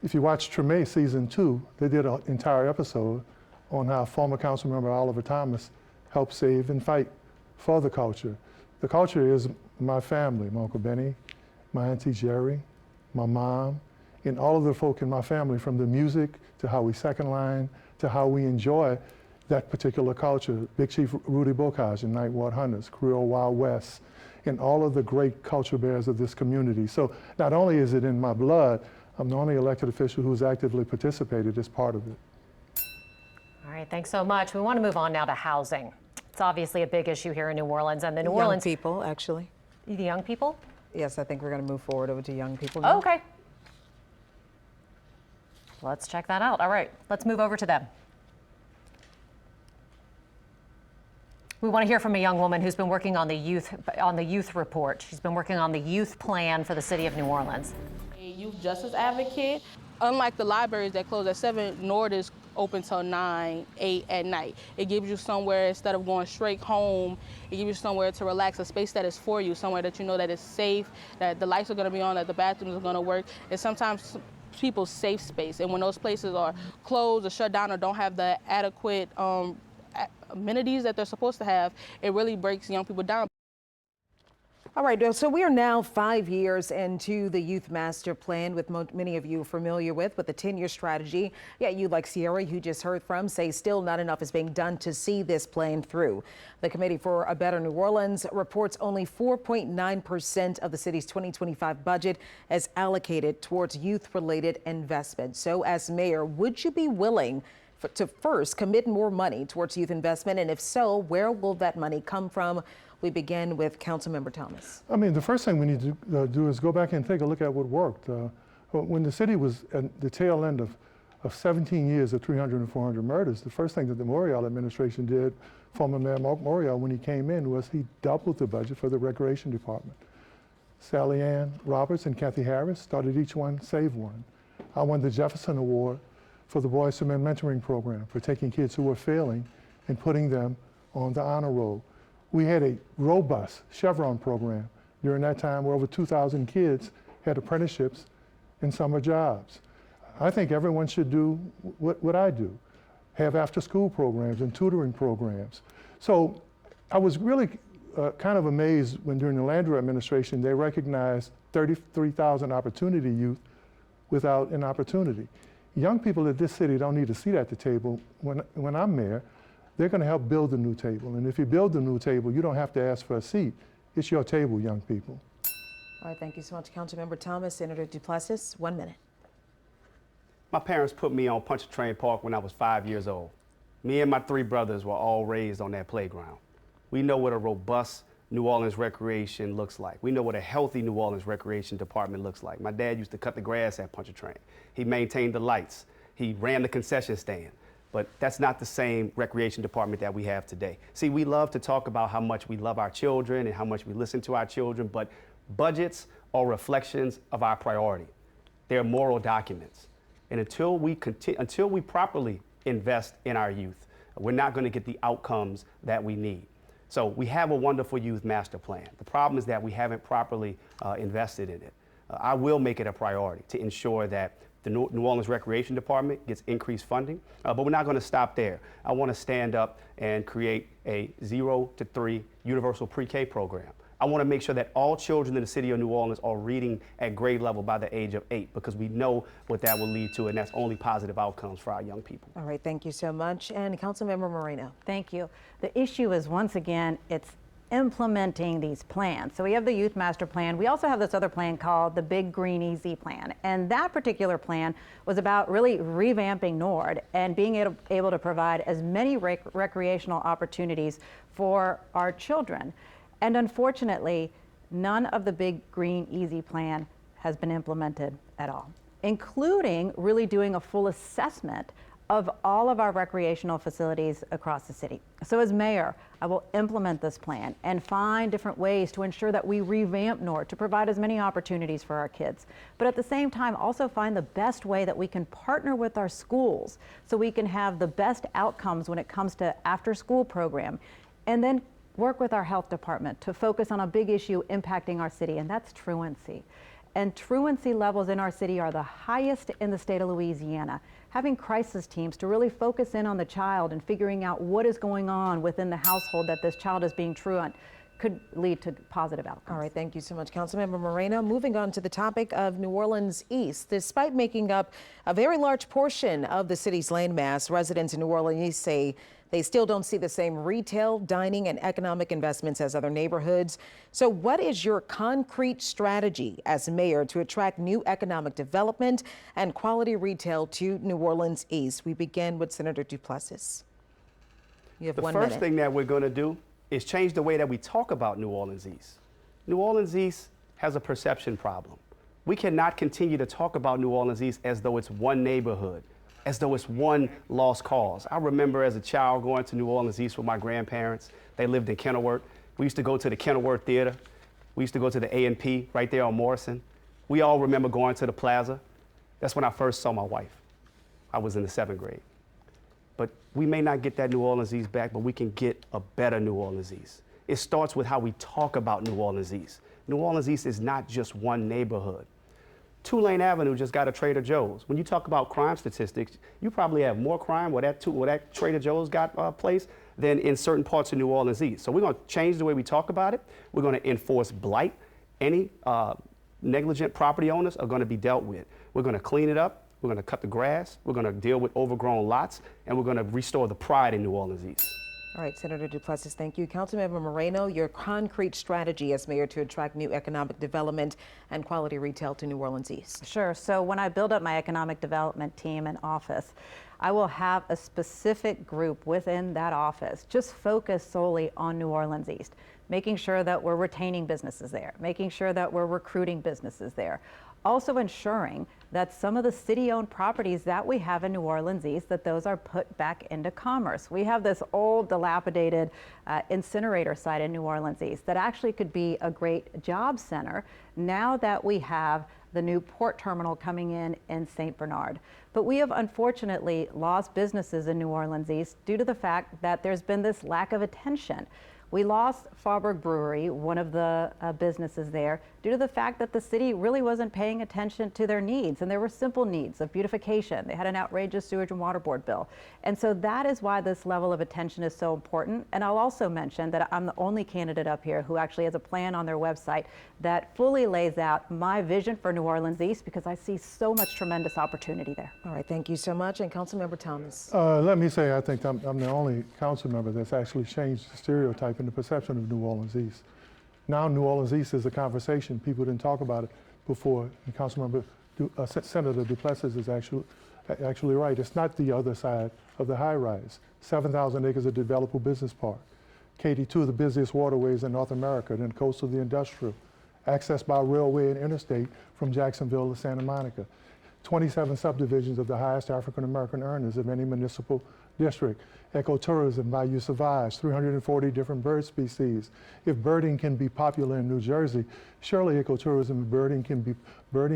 if you watch Treme season 2, they did an entire episode on how former council member Oliver Thomas helped save and fight for the culture. The culture is my family, my Uncle Benny, my Auntie Jerry, my mom, and all of the folk in my family, from the music to how we second line to how we enjoy that particular culture. Big Chief Rudy Bocage and Night Ward Hunters, Creole Wild West, and all of the great culture bearers of this community. So not only is it in my blood, I'm the only elected official who's actively participated as part of it. All right, thanks so much. We want to move on now to housing. It's obviously a big issue here in New Orleans, and the New Orleans people, actually. The young people? Yes, I think we're going to move forward over to young people now. Oh, okay. Let's check that out. All right, let's move over to them. We want to hear from a young woman who's been working on the youth report. She's been working on the youth plan for the city of New Orleans. A youth justice advocate. Unlike the libraries that close at 7, Nord is open till 9, 8 at night. It gives you somewhere, instead of going straight home, it gives you somewhere to relax, a space that is for you, somewhere that you know that is safe, that the lights are going to be on, that the bathrooms are going to work. And sometimes people's safe space. And when those places are closed or shut down or don't have the adequate amenities that they're supposed to have, it really breaks young people down. All right, so we are now 5 years into the Youth Master Plan, with many of you familiar with the 10-year strategy. Yeah, you, like Sierra, who just heard from, say still not enough is being done to see this plan through. The Committee for a Better New Orleans reports only 4.9% of the city's 2025 budget as allocated towards youth-related investments. So as mayor, would you be willing to first commit more money towards youth investment? And if so, where will that money come from? We begin with Councilmember Thomas. I mean, the first thing we need to do is go back and take a look at what worked. When the city was at the tail end of 17 years of 300 and 400 murders, the first thing that the Mayoral administration did, former Mayor Mark Mayoral, when he came in, was he doubled the budget for the recreation department. Sally Ann Roberts and Kathy Harris started each one save one. I won the Jefferson Award for the Boys to Men Mentoring Program for taking kids who were failing and putting them on the honor roll. We had a robust Chevron program during that time where over 2,000 kids had apprenticeships and summer jobs. I think everyone should do what I do, have after-school programs and tutoring programs. So I was really kind of amazed when during the Landry administration they recognized 33,000 opportunity youth without an opportunity. Young people at this city don't need a seat at the table when I'm mayor. They're going to help build the new table. And if you build the new table, you don't have to ask for a seat. It's your table, young people. All right, thank you so much, Councilmember Thomas. Senator Duplessis, 1 minute. My parents put me on Pontchartrain Park when I was 5 years old. Me and my 3 brothers were all raised on that playground. We know what a robust New Orleans recreation looks like. We know what a healthy New Orleans recreation department looks like. My dad used to cut the grass at Pontchartrain. He maintained the lights. He ran the concession stand. But that's not the same recreation department that we have today. See, we love to talk about how much we love our children and how much we listen to our children, but budgets are reflections of our priority. They're moral documents. And until we properly invest in our youth, we're not going to get the outcomes that we need. So we have a wonderful youth master plan. The problem is that we haven't properly invested in it. I will make it a priority to ensure that the New Orleans Recreation Department gets increased funding, but we're not going to stop there. I want to stand up and create a 0 to 3 universal pre-K program. I want to make sure that all children in the city of New Orleans are reading at grade level by the age of 8, because we know what that will lead to, and that's only positive outcomes for our young people. All right, thank you so much. And Councilmember Moreno. Thank you. The issue is, once again, it's implementing these plans. So we have the Youth Master Plan. We also have this other plan called the Big Green Easy Plan. And that particular plan was about really revamping Nord and being able to provide as many recreational opportunities for our children. And unfortunately, none of the Big Green Easy Plan has been implemented at all, including really doing a full assessment of all of our recreational facilities across the city. So as mayor, I will implement this plan and find different ways to ensure that we revamp Nord to provide as many opportunities for our kids. But at the same time, also find the best way that we can partner with our schools so we can have the best outcomes when it comes to after-school program. And then work with our health department to focus on a big issue impacting our city, and that's truancy. And truancy levels in our city are the highest in the state of Louisiana. Having crisis teams to really focus in on the child and figuring out what is going on within the household that this child is being truant could lead to positive outcomes. All right, thank you so much, Councilmember Moreno. Moving on to the topic of New Orleans East. Despite making up a very large portion of the city's landmass, residents in New Orleans East say they still don't see the same retail, dining, and economic investments as other neighborhoods. So what is your concrete strategy as mayor to attract new economic development and quality retail to New Orleans East? We begin with Senator Duplessis. You have 1 minute. The first thing that we're going to do is change the way that we talk about New Orleans East. New Orleans East has a perception problem. We cannot continue to talk about New Orleans East as though it's one neighborhood, as though it's one lost cause. I remember as a child going to New Orleans East with my grandparents. They lived in Kenilworth. We used to go to the Kenilworth Theater. We used to go to the A&P right there on Morrison. We all remember going to the Plaza. That's when I first saw my wife. I was in the 7th grade. But we may not get that New Orleans East back, but we can get a better New Orleans East. It starts with how we talk about New Orleans East. New Orleans East is not just one neighborhood. Tulane Avenue just got a Trader Joe's. When you talk about crime statistics, you probably have more crime where that Trader Joe's got placed than in certain parts of New Orleans East. So we're going to change the way we talk about it. We're going to enforce blight. Any negligent property owners are going to be dealt with. We're going to clean it up. We're going to cut the grass. We're going to deal with overgrown lots, and we're going to restore the pride in New Orleans East. All right, Senator Duplessis, thank you. Councilmember Moreno, your concrete strategy as mayor to attract new economic development and quality retail to New Orleans East. Sure. So when I build up my economic development team in office, I will have a specific group within that office just focus solely on New Orleans East, making sure that we're retaining businesses there, making sure that we're recruiting businesses there. Also ensuring that some of the city-owned properties that we have in New Orleans East, that those are put back into commerce. We have this old dilapidated incinerator site in New Orleans East that actually could be a great job center now that we have the new port terminal coming in St. Bernard. But we have unfortunately lost businesses in New Orleans East due to the fact that there's been this lack of attention. We lost Faubourg Brewery, one of the businesses there, due to the fact that the city really wasn't paying attention to their needs. And there were simple needs of beautification. They had an outrageous sewage and water board bill. And so that is why this level of attention is so important. And I'll also mention that I'm the only candidate up here who actually has a plan on their website that fully lays out my vision for New Orleans East, because I see so much tremendous opportunity there. All right, thank you so much. And Councilmember Thomas. Let me say, I think I'm the only council member that's actually changed the stereotype and the perception of New Orleans East. Now New Orleans East is a conversation. People didn't talk about it before. And Councilmember Senator Duplessis is actually right. It's not the other side of the high rise. 7,000 acres of developable business park. KD2, the busiest waterways in North America, then coastal the industrial. Access by railway and interstate from Jacksonville to Santa Monica. 27 subdivisions of the highest African American earners of any municipal district. Ecotourism by Use of Eyes, 340 different bird species. If birding can be popular in New Jersey, surely ecotourism and birding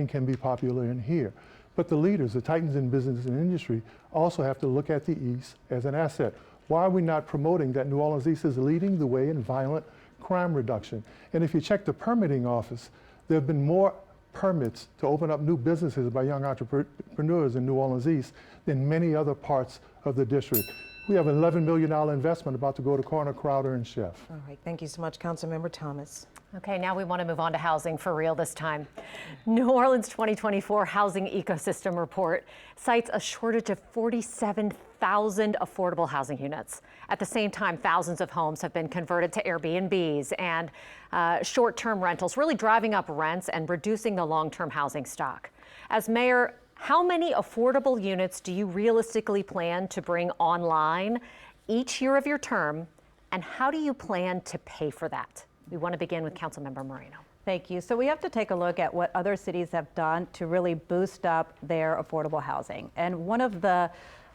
can be popular in here. But the leaders, the titans in business and industry, also have to look at the East as an asset. Why are we not promoting that New Orleans East is leading the way in violent crime reduction? And if you check the permitting office, there have been more permits to open up new businesses by young entrepreneurs in New Orleans East than many other parts of the district. We have an $11 million investment about to go to Corner, Crowder, and Chef. All right, thank you so much, Councilmember Thomas. Okay, now we want to move on to housing for real this time. New Orleans 2024 Housing Ecosystem Report cites a shortage of 47,000 affordable housing units. At the same time, thousands of homes have been converted to Airbnbs and short-term rentals, really driving up rents and reducing the long-term housing stock. As mayor, how many affordable units do you realistically plan to bring online each year of your term, and how do you plan to pay for that? We want to begin with Councilmember Moreno. Thank you. So we have to take a look at what other cities have done to really boost up their affordable housing. And one of the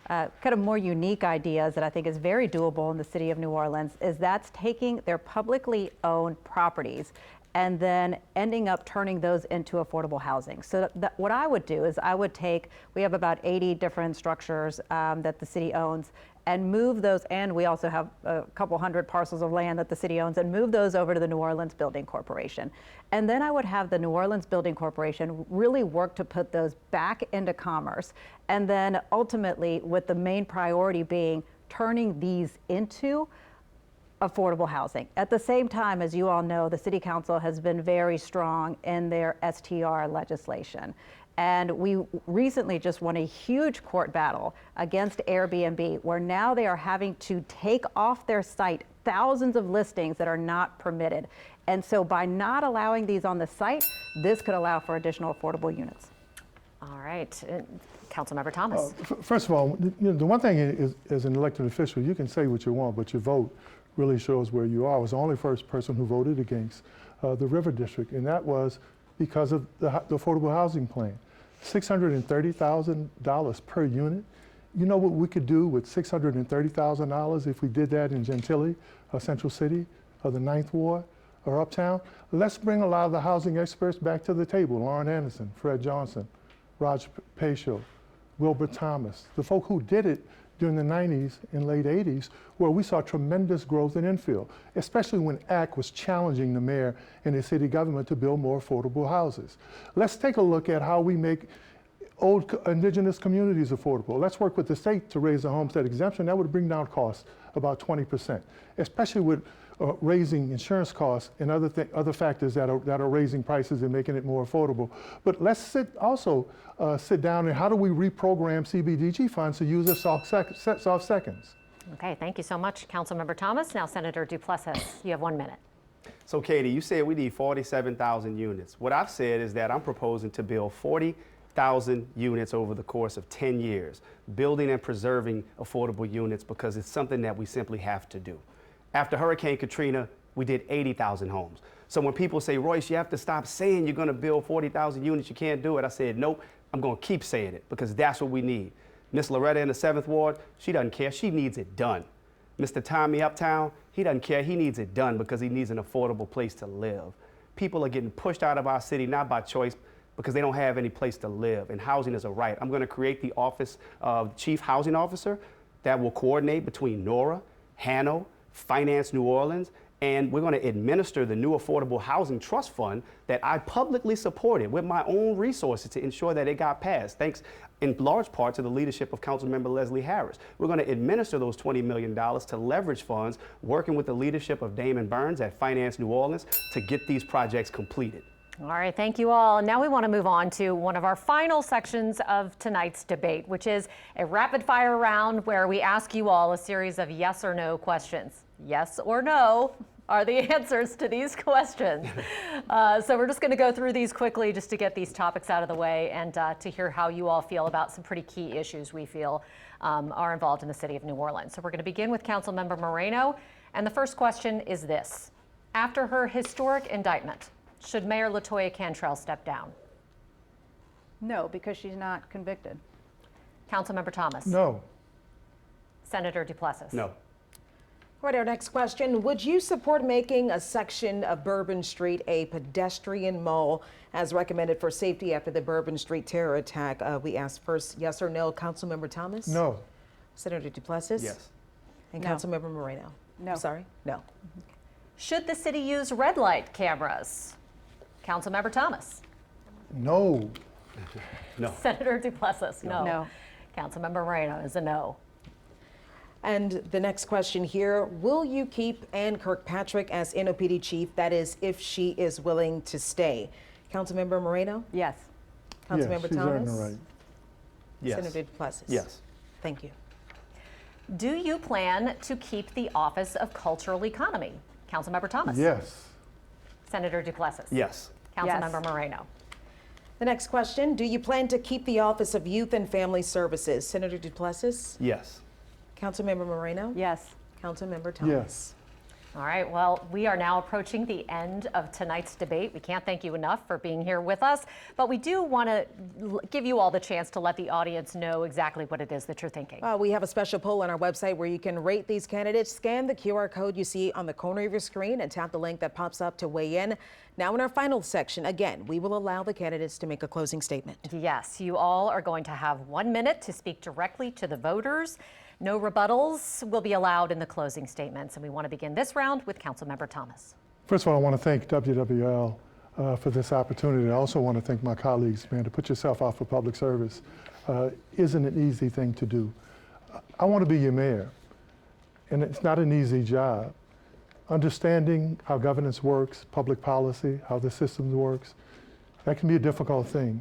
kind of more unique ideas that I think is very doable in the city of New Orleans is that's taking their publicly owned properties and then ending up turning those into affordable housing. So what I would do is I would take, we have about 80 different structures that the city owns, and move those, and we also have a couple hundred parcels of land that the city owns, and move those over to the New Orleans Building Corporation. And then I would have the New Orleans Building Corporation really work to put those back into commerce. And then ultimately, with the main priority being turning these into affordable housing. At the same time, as you all know, the City Council has been very strong in their STR legislation. And we recently just won a huge court battle against Airbnb, where now they are having to take off their site thousands of listings that are not permitted. And so by not allowing these on the site, this could allow for additional affordable units. All right. Councilmember Thomas. First of all, the one thing is, as an elected official, you can say what you want, but your vote really shows where you are. I was the only first person who voted against the River District, and that was because of the affordable housing plan. $630,000 per unit. You know what we could do with $630,000 if we did that in Gentilly, Central City, or the 9th Ward, or Uptown? Let's bring a lot of the housing experts back to the table. Lauren Anderson, Fred Johnson, Raj Paisho, Wilbur Thomas, the folk who did it during the 90s and late 80s, where we saw tremendous growth in infill, especially when ACT was challenging the mayor and the city government to build more affordable houses. Let's take a look at how we make old indigenous communities affordable. Let's work with the state to raise the homestead exemption. That would bring down costs about 20%, especially with raising insurance costs and other factors that are raising prices and making it more affordable. But let's sit down and how do we reprogram CBDG funds to use as soft seconds? Okay, thank you so much, Councilmember Thomas. Now, Senator Duplessis, you have 1 minute. So, Katie, you said we need 47,000 units. What I've said is that I'm proposing to build 40,000 units over the course of 10 years, building and preserving affordable units because it's something that we simply have to do. After Hurricane Katrina, we did 80,000 homes. So when people say, Royce, you have to stop saying you're going to build 40,000 units, you can't do it. I said, nope, I'm going to keep saying it because that's what we need. Miss Loretta in the 7th Ward, she doesn't care. She needs it done. Mr. Tommy Uptown, he doesn't care. He needs it done because he needs an affordable place to live. People are getting pushed out of our city, not by choice, because they don't have any place to live, and housing is a right. I'm going to create the Office of Chief Housing Officer that will coordinate between NORA, HANO, Finance New Orleans, and we're going to administer the new Affordable Housing Trust Fund that I publicly supported with my own resources to ensure that it got passed, thanks in large part to the leadership of Councilmember Leslie Harris. We're going to administer those $20 million to leverage funds, working with the leadership of Damon Burns at Finance New Orleans to get these projects completed. All right, thank you all. Now we want to move on to one of our final sections of tonight's debate, which is a rapid fire round where we ask you all a series of yes or no questions. Yes or no are the answers to these questions. So we're just going to go through these quickly just to get these topics out of the way and to hear how you all feel about some pretty key issues we feel are involved in the city of New Orleans. So we're going to begin with Councilmember Moreno. And the first question is this. After her historic indictment, should Mayor LaToya Cantrell step down? No, because she's not convicted. Councilmember Thomas? No. Senator Duplessis? No. Right, our next question. Would you support making a section of Bourbon Street a pedestrian mall as recommended for safety after the Bourbon Street terror attack? We asked first yes or no. Councilmember Thomas? No. Senator Duplessis? Yes. And No. Councilmember Moreno? No. Sorry? No. Should the city use red light cameras? Councilmember Thomas? No. No. Senator Duplessis? No. No. Councilmember Moreno is a no. And the next question here, will you keep Ann Kirkpatrick as NOPD chief? That is, if she is willing to stay. Councilmember Moreno? Yes. Councilmember she's earned Thomas? the right. Yes. Senator Duplessis? Yes. Thank you. Do you plan to keep the Office of Cultural Economy? Councilmember Thomas? Yes. Senator Duplessis? Yes. Councilmember Moreno? The next question, do you plan to keep the Office of Youth and Family Services? Senator Duplessis? Yes. Councilmember Moreno? Yes. Councilmember Thomas? Yes. All right, well, we are now approaching the end of tonight's debate. We can't thank you enough for being here with us, but we do want to give you all the chance to let the audience know exactly what it is that you're thinking. We have a special poll on our website where you can rate these candidates. Scan the QR code you see on the corner of your screen and tap the link that pops up to weigh in. Now in our final section, again, we will allow the candidates to make a closing statement. Yes, you all are going to have 1 minute to speak directly to the voters. No rebuttals will be allowed in the closing statements. And we want to begin this round with Councilmember Thomas. First of all, I want to thank WWL for this opportunity. I also want to thank my colleagues, man, to put yourself out for public service isn't an easy thing to do. I want to be your mayor, and it's not an easy job. Understanding how governance works, public policy, how the system works, that can be a difficult thing.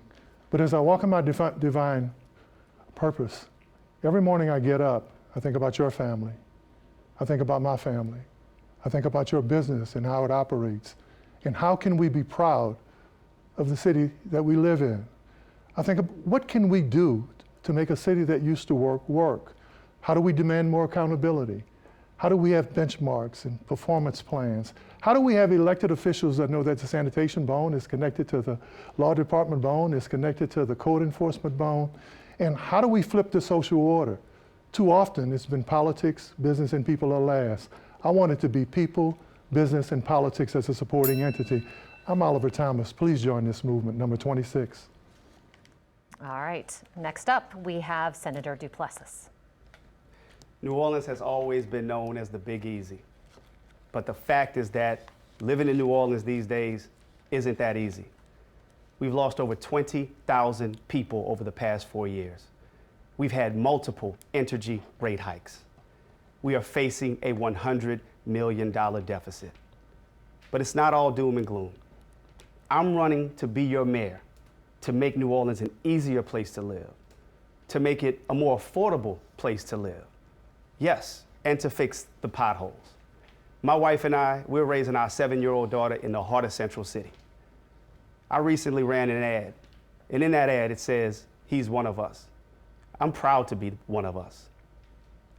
But as I walk in my divine purpose, every morning I get up, I think about your family. I think about my family. I think about your business and how it operates. And how can we be proud of the city that we live in? I think, what can we do to make a city that used to work? How do we demand more accountability? How do we have benchmarks and performance plans? How do we have elected officials that know that the sanitation bone is connected to the law department bone, is connected to the code enforcement bone? And how do we flip the social order? Too often it's been politics, business, and people are last. I want it to be people, business, and politics as a supporting entity. I'm Oliver Thomas. Please join this movement, number 26. All right, next up we have Senator Duplessis. New Orleans has always been known as the Big Easy. But the fact is that living in New Orleans these days isn't that easy. We've lost over 20,000 people over the past 4 years. We've had multiple energy rate hikes. We are facing a $100 million deficit. But it's not all doom and gloom. I'm running to be your mayor, to make New Orleans an easier place to live, to make it a more affordable place to live. Yes, and to fix the potholes. My wife and I, we're raising our 7-year-old daughter in the heart of Central City. I recently ran an ad, and in that ad it says, he's one of us. I'm proud to be one of us.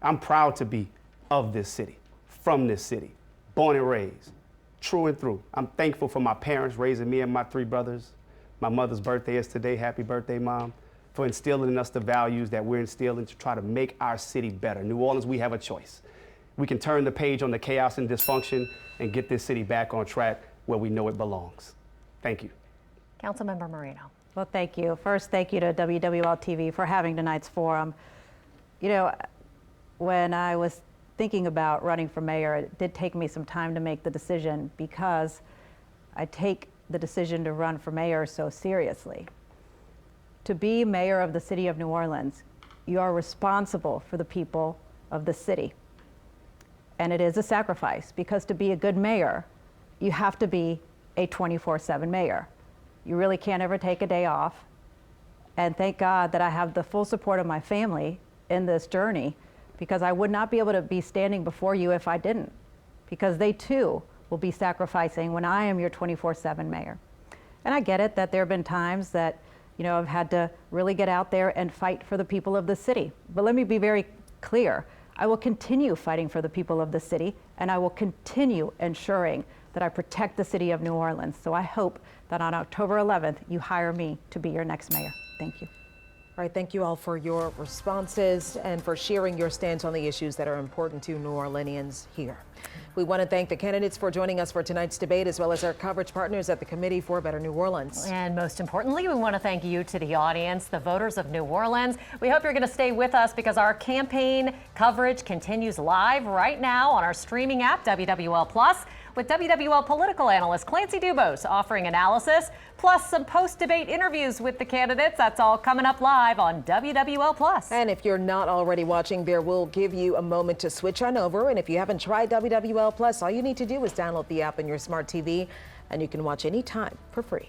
I'm proud to be of this city, from this city, born and raised, true and through. I'm thankful for my parents raising me and my 3 brothers. My mother's birthday is today. Happy birthday, Mom. For instilling in us the values that we're instilling to try to make our city better. New Orleans, we have a choice. We can turn the page on the chaos and dysfunction and get this city back on track where we know it belongs. Thank you. Councilmember Moreno. Well, thank you. First, thank you to WWL TV for having tonight's forum. You know, when I was thinking about running for mayor, it did take me some time to make the decision because I take the decision to run for mayor so seriously. To be mayor of the city of New Orleans, you are responsible for the people of the city. And it is a sacrifice because to be a good mayor, you have to be a 24/7 mayor. You really can't ever take a day off. And thank God that I have the full support of my family in this journey because I would not be able to be standing before you if I didn't, because they too will be sacrificing when I am your 24/7 mayor. And I get it that there have been times that I've had to really get out there and fight for the people of the city. But let me be very clear. I will continue fighting for the people of the city, and I will continue ensuring that I protect the city of New Orleans. So I hope that on October 11th, you hire me to be your next mayor. Thank you. All right, thank you all for your responses and for sharing your stance on the issues that are important to New Orleanians here. We want to thank the candidates for joining us for tonight's debate, as well as our coverage partners at the Committee for a Better New Orleans. And most importantly, we want to thank you to the audience, the voters of New Orleans. We hope you're going to stay with us because our campaign coverage continues live right now on our streaming app, WWL Plus, with WWL political analyst Clancy Dubose offering analysis, plus some post-debate interviews with the candidates. That's all coming up live on WWL Plus. And if you're not already watching, Bear will give you a moment to switch on over. And if you haven't tried WWL Plus, all you need to do is download the app on your smart TV, and you can watch anytime for free.